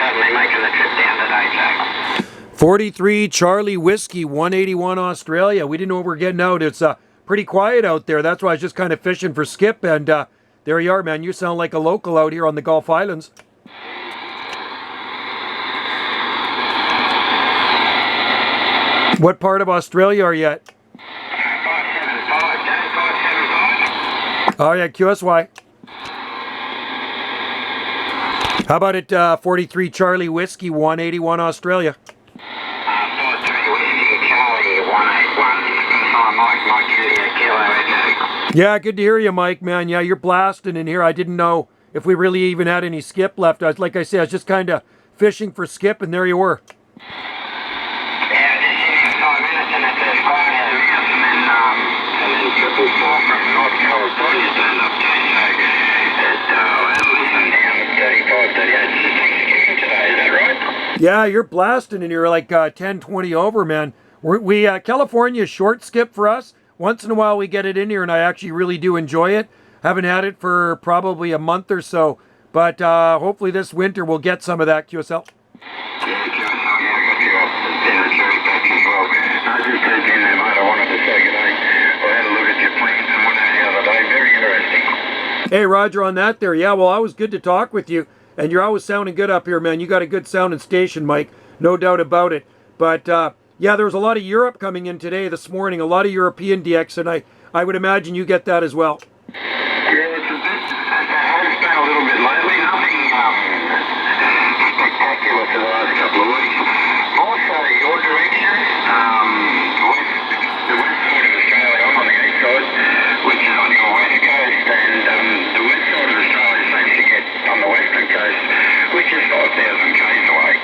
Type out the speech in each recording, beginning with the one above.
certainly making the trip down today, Jack. 43 Charlie Whiskey, 181 Australia. We didn't know we were getting out. It's pretty quiet out there. That's why I was just kind of fishing for skip. And there you are, man. You sound like a local out here on the Gulf Islands. What part of Australia are you at? 575, Jack, 575. Oh, yeah, QSY. How about it, 43 Charlie Whiskey, 181 Australia? 43 Whiskey, Charlie, 181. Hi, Mike Julia, Kilo, Jack. Yeah, good to hear you, Mike, man. Yeah, you're blasting in here. I didn't know if we really even had any skip left. Like I said, I was just kind of fishing for skip, and there you were. Yeah, just in 5 minutes, and it's a squad out of house, and then 444 from North California turned up too, so at least I'm down at 35, 38. Just thanks for getting today, is that right? Yeah, you're blasting and you're like 10, 20 over, man. California is short skip for us. Once in a while we get it in here and I actually really do enjoy it. Haven't had it for probably a month or so, but hopefully this winter we'll get some of that, QSL. Yeah, I got you up. It's been a cherry patch as well. I just tapped in there, mate. I wanted to say good day. I had a look at your plans and one the other day. Very interesting. Hey, Roger, on that there. Yeah, well, always good to talk with you. And you're always sounding good up here, man. You got a good sounding station, Mike. No doubt about it. But, yeah, there was a lot of Europe coming in today, this morning. A lot of European DX, and I would imagine you get that as well. Yeah, it has been a little bit lately. Nothing spectacular for the last couple of weeks. Also, your direction, the west side of Australia, I'm on the east side, which is on your west coast, and the west side of Australia seems to get on the western coast, which is 5,000 k's away.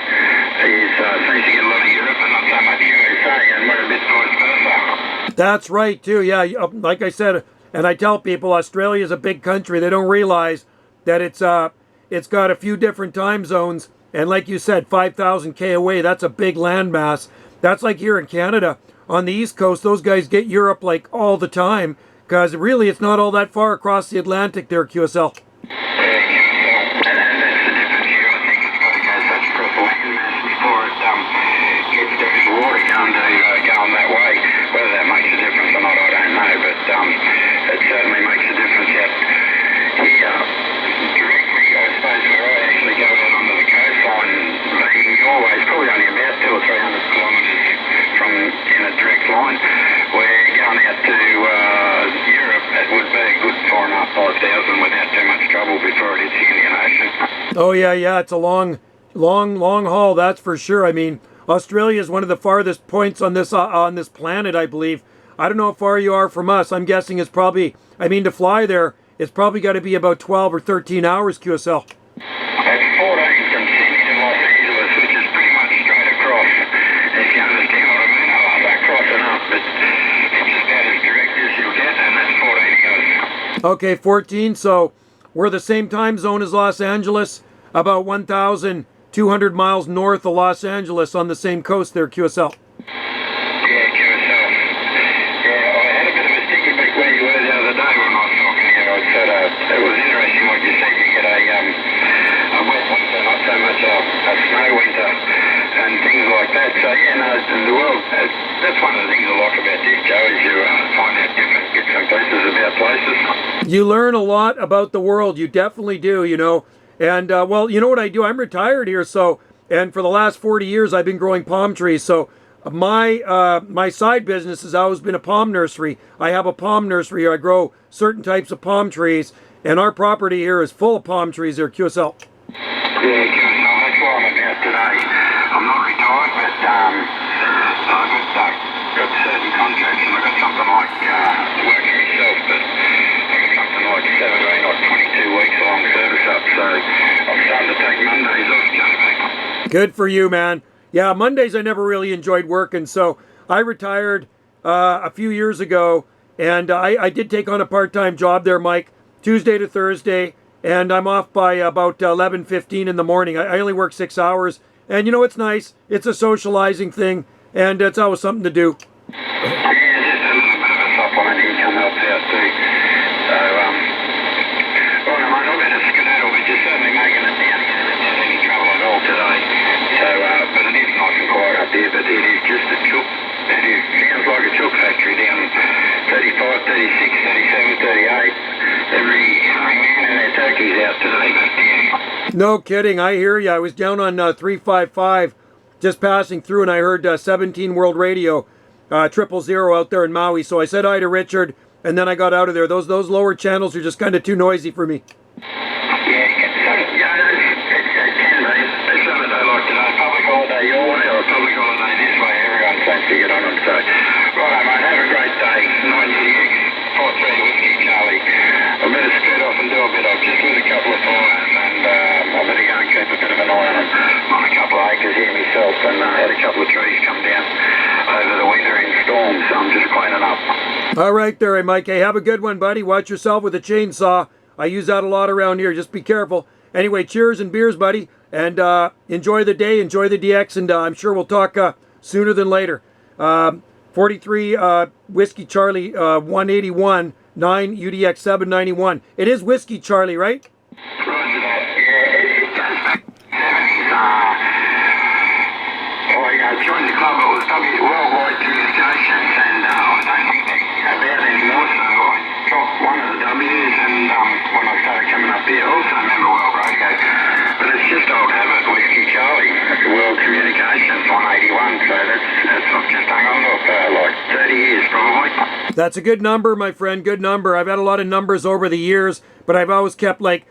Seems to get a lot of Europe and not so much USA, and we're a bit vice versa. That's right, too. Yeah, like I said, and I tell people, Australia is a big country. They don't realize that it's got a few different time zones. And like you said, 5,000 K away, that's a big landmass. That's like here in Canada. On the East Coast, those guys get Europe like all the time. Because really, it's not all that far across the Atlantic there, QSL. Going that way. Whether that makes a difference or not, I don't know, but it certainly makes a difference out here directly, I suppose, where I actually go out onto the coastline, leaving your way, it's probably only about 200 or 300 kilometres from in a direct line. We're going out to Europe. It would be a good 4,500, 5,000 without too much trouble before it hits the Indian Ocean. Oh yeah, it's a long haul, that's for sure. I mean, Australia is one of the farthest points on this planet, I believe. I don't know how far you are from us. I'm guessing it's probably, to fly there, it's probably got to be about 12 or 13 hours, QSL. It's 14 from Sydney to Los Angeles, which is pretty much straight across, if you understand what I mean. I love that crossing up, but it's about as direct as you'll get, and that's 14 goes. Okay, 14, so we're the same time zone as Los Angeles, about 1,200 miles north of Los Angeles on the same coast there, QSL. Yeah, QSL. Yeah, I had a bit of a sticky beak where you were the other day when I was talking to you. I said it was interesting what you said. You get a wet winter, not so much a snow winter and things like that. So, yeah, no, the world, that's one of the things I like about this, Joe, is you find out different bits and pieces about places. You learn a lot about the world. You definitely do, And, well, you know what I do? I'm retired here, and for the last 40 years, I've been growing palm trees. So my side business has always been a palm nursery. I have a palm nursery. I grow certain types of palm trees, and our property here is full of palm trees there, QSL. Yeah, QSL, that's why I'm about today. I'm not retired, but I've got certain contracts, and I've got something like, working myself, but I've got something like 17 or 22 weeks long service up, so I'm starting to take Mondays off, Joe. Good for you, man. Yeah, Mondays I never really enjoyed working, so I retired a few years ago, and I did take on a part-time job there, Mike, Tuesday to Thursday, and I'm off by about 11:15 in the morning. I only work 6 hours, and it's nice. It's a socializing thing, and it's always something to do. Yeah, just a little bit of a supplement income helps out too. So, well, mate, I'll get a skedaddle, but you're certainly making it down here without any trouble at all today. out today, but No kidding. I hear you. I was down on 355, just passing through, and I heard 17 World Radio, 000 out there in Maui. So I said hi to Richard, and then I got out of there. Those lower channels are just kind of too noisy for me. yeah, it can be. It's something they like today. Public holiday your way or public holiday this way. Everyone seems to get on them. So, right, mate, have a great day. 9CX, 43 Whiskey Charlie. I better scoot off and do a bit. I've just lit a couple of fires and I better go and keep a bit of an eye on them. I'm on a couple of acres here myself and had a couple of trees come down over the winter in storms, so I'm just cleaning up. All right there, Mike. Hey, have a good one, buddy. Watch yourself with a chainsaw. I use that a lot around here. Just be careful. Anyway, cheers and beers, buddy. And enjoy the day. Enjoy the DX. And I'm sure we'll talk sooner than later. 43 Whiskey Charlie 181, 9 UDX 791. It is Whiskey Charlie, right? Roger that. I joined the club. It was Worldwide Communications, and I don't think they have out anymore, so I dropped one of the W's, and when I started coming up here, I also remember World Radio. But it's just old habit, Whiskey Charlie, World Communications 181, so that's I've just hung on to it for like 30 years probably. That's a good number, my friend. Good number. I've had a lot of numbers over the years, but I've always kept like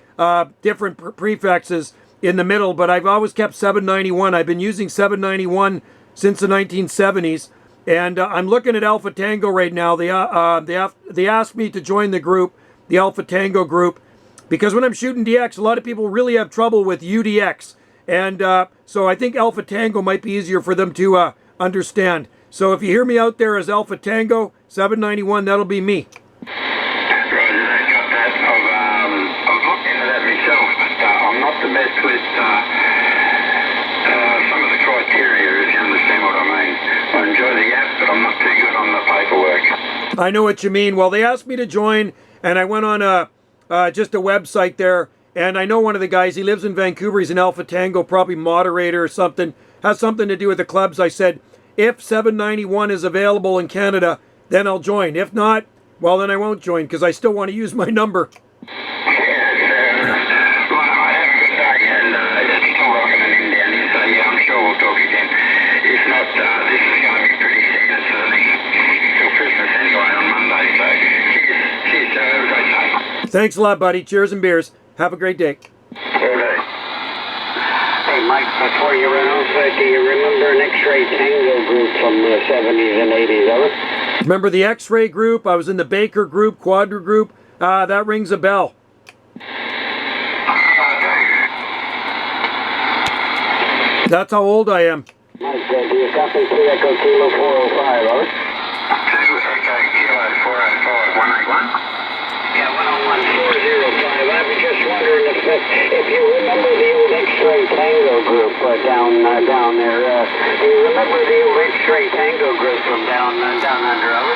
different prefixes in the middle, but I've always kept 791. I've been using 791 since the 1970s, and I'm looking at Alpha Tango right now. They asked me to join the group, the Alpha Tango group, because when I'm shooting DX, a lot of people really have trouble with UDX, and so I think Alpha Tango might be easier for them to understand. So if you hear me out there as Alpha Tango 791, that'll be me. The best with some of the criteria, if you understand what I mean. I enjoy the app, but I'm not too good on the paperwork. I know what you mean. Well, they asked me to join, and I went on just a website there, and I know one of the guys. He lives in Vancouver. He's an Alpha Tango, probably moderator or something. Has something to do with the clubs. I said, if 791 is available in Canada, then I'll join. If not, well, then I won't join because I still want to use my number. Thanks a lot, buddy. Cheers and beers. Have a great day. Hey, Mike, before you run off, do you remember an X-Ray Tango group from the 70s and 80s, over? Remember the X-Ray group? I was in the Baker group, Quadra group. That rings a bell. That's how old I am. Mike, do you copy 2 Echo Kilo 405, over? 2 Echo Kilo 405, 181? Yeah, 101-405. I was just wondering if you remember the old X-Ray Tango group down there. Do you remember the old X-Ray Tango group from down under, over?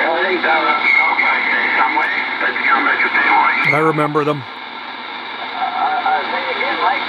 I think they're okay somewhere. Let's come back to Pee-wee. I remember them. I think again, Mike,